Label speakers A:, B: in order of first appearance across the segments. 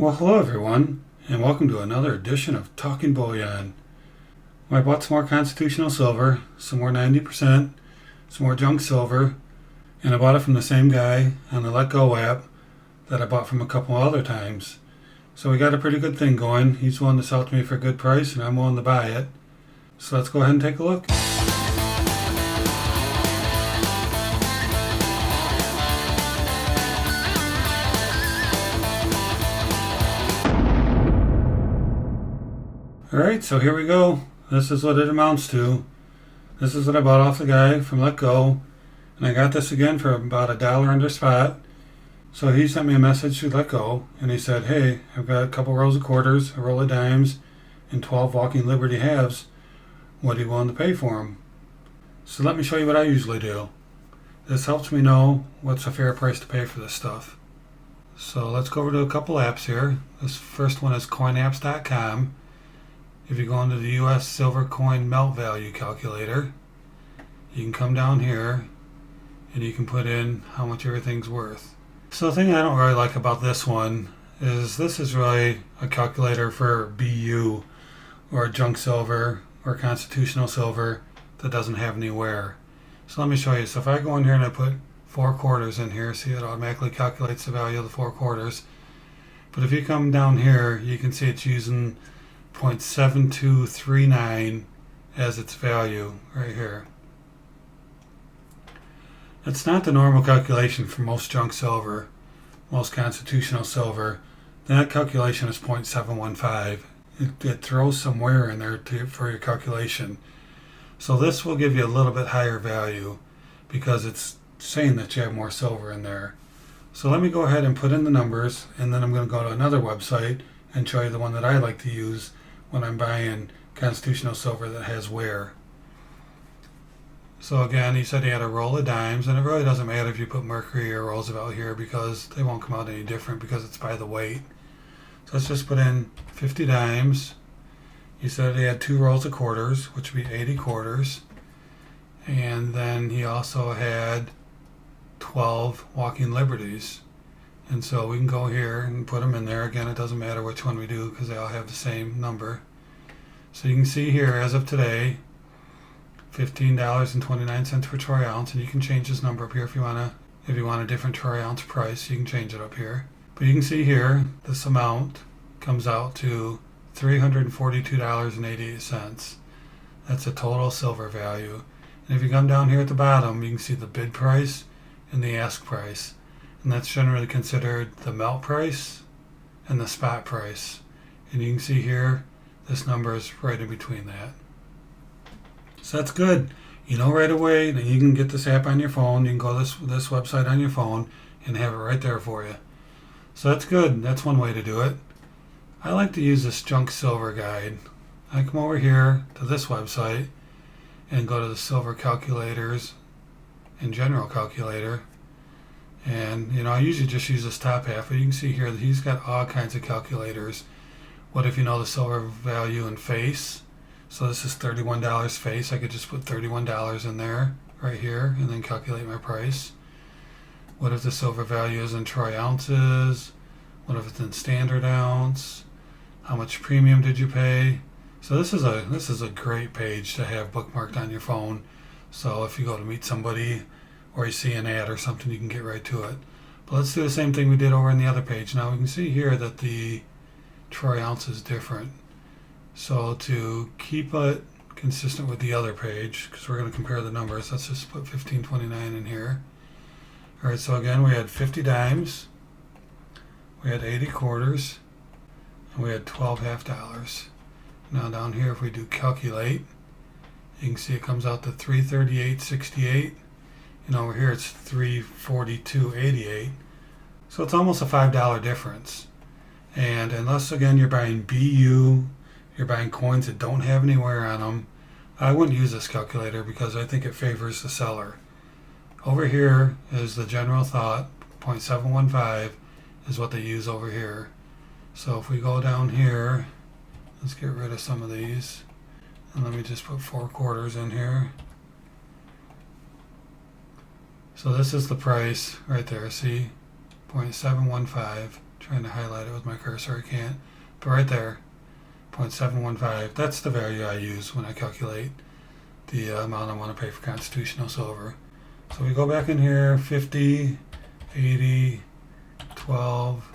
A: Well, hello everyone, and welcome to another edition of Talking Bullion. I bought some more constitutional silver, some more 90%, some more junk silver, and I bought it from the same guy on the Letgo app that I bought from a couple other times. So we got a pretty good thing going. He's willing to sell it to me for a good price, and I'm willing to buy it. So let's go ahead and take a look. Alright, so here we go. This is what it amounts to. This is what I bought off the guy from Letgo. And I got this again for about $1 under spot. So he sent me a message to Letgo and he said, hey, I've got a couple rows of quarters, a roll of dimes, and 12 Walking Liberty halves. What are you willing to pay for them? So let me show you what I usually do. This helps me know what's a fair price to pay for this stuff. So let's go over to a couple apps here. This first one is coinapps.com. If you go into the US Silver Coin Melt Value Calculator, you can come down here and you can put in how much everything's worth. So the thing I don't really like about this one is this is really a calculator for BU or junk silver or constitutional silver that doesn't have any wear. So let me show you. So if I go in here and I put 4 quarters in here, see it automatically calculates the value of the 4 quarters. But if you come down here, you can see it's using 0.7239 as its value right here. It's not the normal calculation for most junk silver, most constitutional silver. That calculation is 0.715. It throws some wear in there for your calculation. So this will give you a little bit higher value because it's saying that you have more silver in there. So let me go ahead and put in the numbers, and then I'm going to go to another website and show you the one that I like to use when I'm buying constitutional silver that has wear. So again, he said he had a roll of dimes, and it really doesn't matter if you put Mercury or Roosevelt here because they won't come out any different because it's by the weight. So let's just put in 50 dimes. He said he had 2 rolls of quarters, which would be 80 quarters. And then he also had 12 Walking Liberties. And so we can go here and put them in there. Again, it doesn't matter which one we do because they all have the same number. So you can see here, as of today, $15.29 per troy ounce, and you can change this number up here if you want a different troy ounce price. You can change it up here. But you can see here, this amount comes out to $342.88. That's a total silver value. And if you come down here at the bottom, you can see the bid price and the ask price. And that's generally considered the melt price and the spot price. And you can see here, this number is right in between that. So that's good. You know right away that you can get this app on your phone. You can go to this website on your phone and have it right there for you. So that's good. That's one way to do it. I like to use this junk silver guide. I come over here to this website and go to the silver calculators and general calculator. And I usually just use this top half, but you can see here that he's got all kinds of calculators. What if you know the silver value in face? So this is $31 face. I could just put $31 in there right here and then calculate my price. What if the silver value is in troy ounces? What if it's in standard ounce? How much premium did you pay? So this is a great page to have bookmarked on your phone. So if you go to meet somebody or you see an ad or something, you can get right to it. But let's do the same thing we did over on the other page. Now we can see here that the troy ounce is different. So to keep it consistent with the other page, because we're going to compare the numbers, let's just put 1529 in here. Alright, so again we had 50 dimes, we had 80 quarters, and we had 12 half dollars. Now down here, if we do calculate, you can see it comes out to 338.68. And over here it's 342.88. So it's almost a $5 difference. And unless again you're buying BU, you're buying coins that don't have any wear on them, I wouldn't use this calculator because I think it favors the seller. Over here is the general thought, 0.715 is what they use over here. So if we go down here, let's get rid of some of these. And let me just put 4 quarters in here. So this is the price right there, see? 0.715. Trying to highlight it with my cursor, I can't. But right there, 0.715, that's the value I use when I calculate the amount I want to pay for constitutional silver. So we go back in here, 50, 80, 12,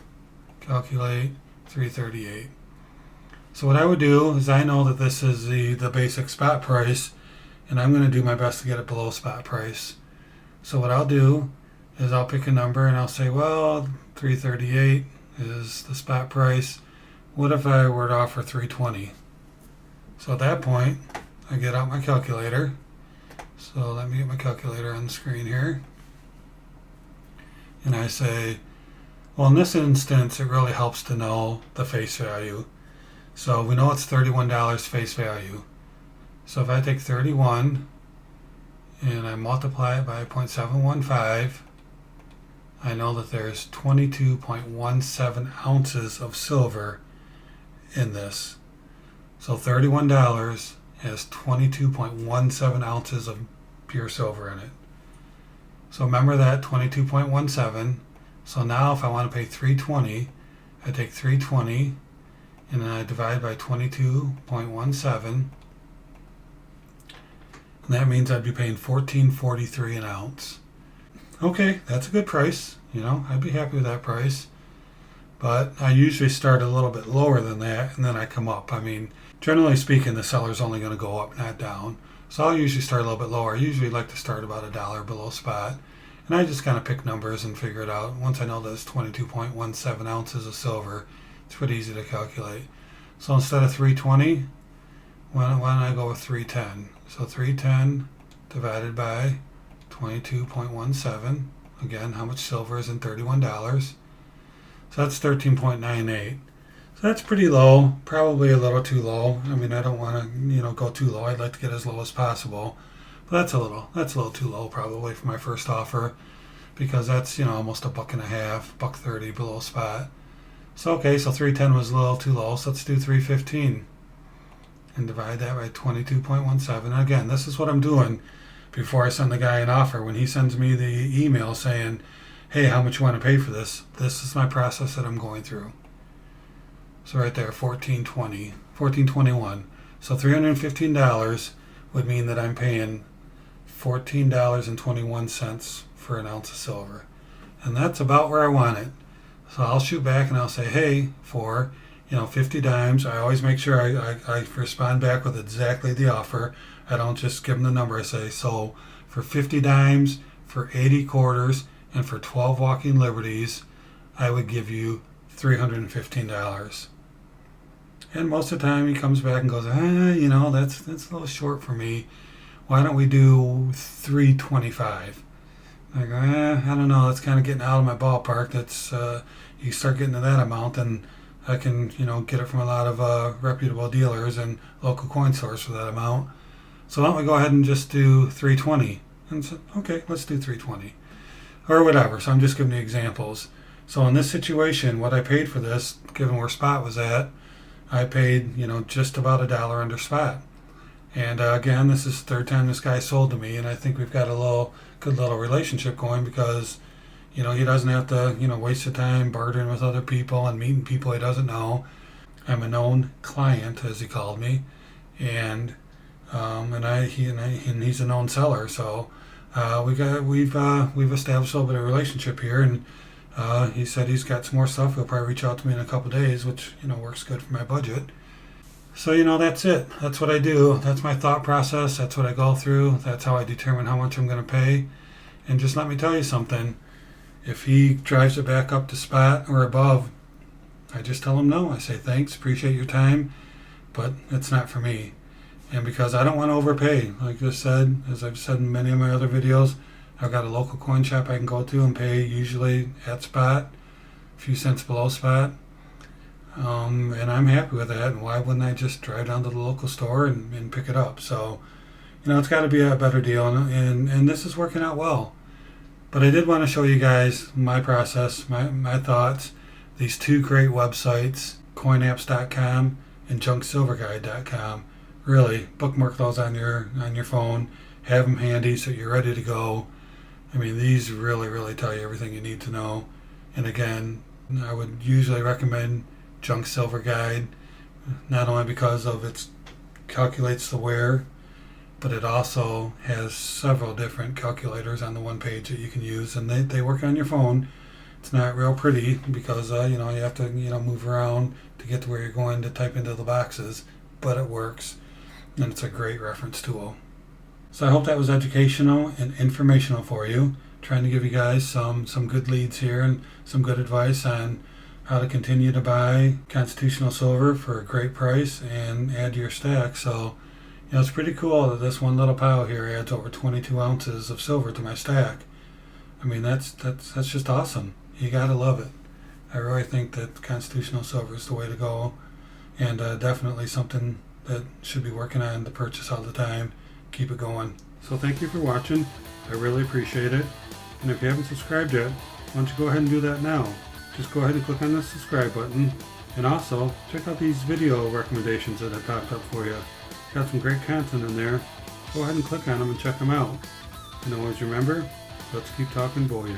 A: calculate, 338. So what I would do is I know that this is the basic spot price, and I'm going to do my best to get it below spot price. So what I'll do is I'll pick a number and I'll say, well, 338 is the spot price. What if I were to offer 320? So at that point, I get out my calculator. So let me get my calculator on the screen here. And I say, well, in this instance, it really helps to know the face value. So we know it's $31 face value. So if I take 31 and I multiply it by 0.715, I know that there's 22.17 ounces of silver in this. So $31 has 22.17 ounces of pure silver in it. So remember that 22.17. So now if I want to pay 320, I take 320 and then I divide by 22.17. And that means I'd be paying $14.43 an ounce. Okay, that's a good price. You know, I'd be happy with that price. But I usually start a little bit lower than that, and then I come up. I mean, generally speaking, the seller's only going to go up, not down. So I'll usually start a little bit lower. I usually like to start about $1 below spot. And I just kind of pick numbers and figure it out. Once I know that it's 22.17 ounces of silver, it's pretty easy to calculate. So instead of 320, why don't I go with 310? So 310 divided by 22.17. Again, how much silver is in $31? So that's 13.98. So that's pretty low, probably a little too low. I mean, I don't want to, go too low. I'd like to get as low as possible. But that's a little too low probably for my first offer, because that's, almost $1.50, $1.30 below spot. So okay, so 310 was a little too low, so let's do 315 and divide that by 22.17. And again, this is what I'm doing before I send the guy an offer. When he sends me the email saying, hey, how much you want to pay for this? This is my process that I'm going through. So right there, 1421. So $315 would mean that I'm paying $14.21 for an ounce of silver. And that's about where I want it. So I'll shoot back and I'll say, hey, for 50 dimes. I always make sure I respond back with exactly the offer. I don't just give them the number. I say, so for 50 dimes, for 80 quarters, and for 12 walking liberties, I would give you $315. And most of the time he comes back and goes, that's a little short for me. Why don't we do 325? I go, I don't know. That's kind of getting out of my ballpark. That's you start getting to that amount, and I can get it from a lot of reputable dealers and local coin stores for that amount. So why don't we go ahead and just do 320? And so, okay, let's do 320 or whatever. So I'm just giving you examples. So in this situation, what I paid for this, given where spot was at, I paid just about $1 under spot. And again, this is the third time this guy sold to me, and I think we've got a good little relationship going, because he doesn't have to waste the time bartering with other people and meeting people he doesn't know. I'm a known client, as he called me, and he's a known seller. So we've established a little bit of relationship here, and he said he's got some more stuff. He'll probably reach out to me in a couple days, which works good for my budget. So that's it. That's what I do. That's my thought process. That's what I go through. That's how I determine how much I'm going to pay. And just let me tell you something. If he drives it back up to spot or above, I just tell him no. I say, thanks, appreciate your time, but it's not for me. And because I don't want to overpay, like I said, as I've said in many of my other videos, I've got a local coin shop I can go to and pay usually at spot, a few cents below spot. And I'm happy with that. And why wouldn't I just drive down to the local store and pick it up? So, it's got to be a better deal. And this is working out well. But I did want to show you guys my process, my thoughts. These two great websites, coinapps.com and junksilverguide.com. Really, bookmark those on your phone. Have them handy so you're ready to go. I mean, these really, really tell you everything you need to know. And again, I would usually recommend Junk Silver Guide, not only because of its calculates the wear, but it also has several different calculators on the one page that you can use, and they work on your phone. It's not real pretty because you have to move around to get to where you're going to type into the boxes, but it works, and it's a great reference tool. So I hope that was educational and informational for you. Trying to give you guys some good leads here and some good advice on how to continue to buy constitutional silver for a great price and add to your stack. So it's pretty cool that this one little pile here adds over 22 ounces of silver to my stack. I mean, that's just awesome. You gotta love it. I really think that constitutional silver is the way to go, and definitely something that should be working on to purchase all the time. Keep it going. So thank you for watching. I really appreciate it. And if you haven't subscribed yet, why don't you go ahead and do that now. Just go ahead and click on the subscribe button. And also, check out these video recommendations that I popped up for you. Got some great content in there. Go ahead and click on them and check them out. And always remember, let's keep talking bullion.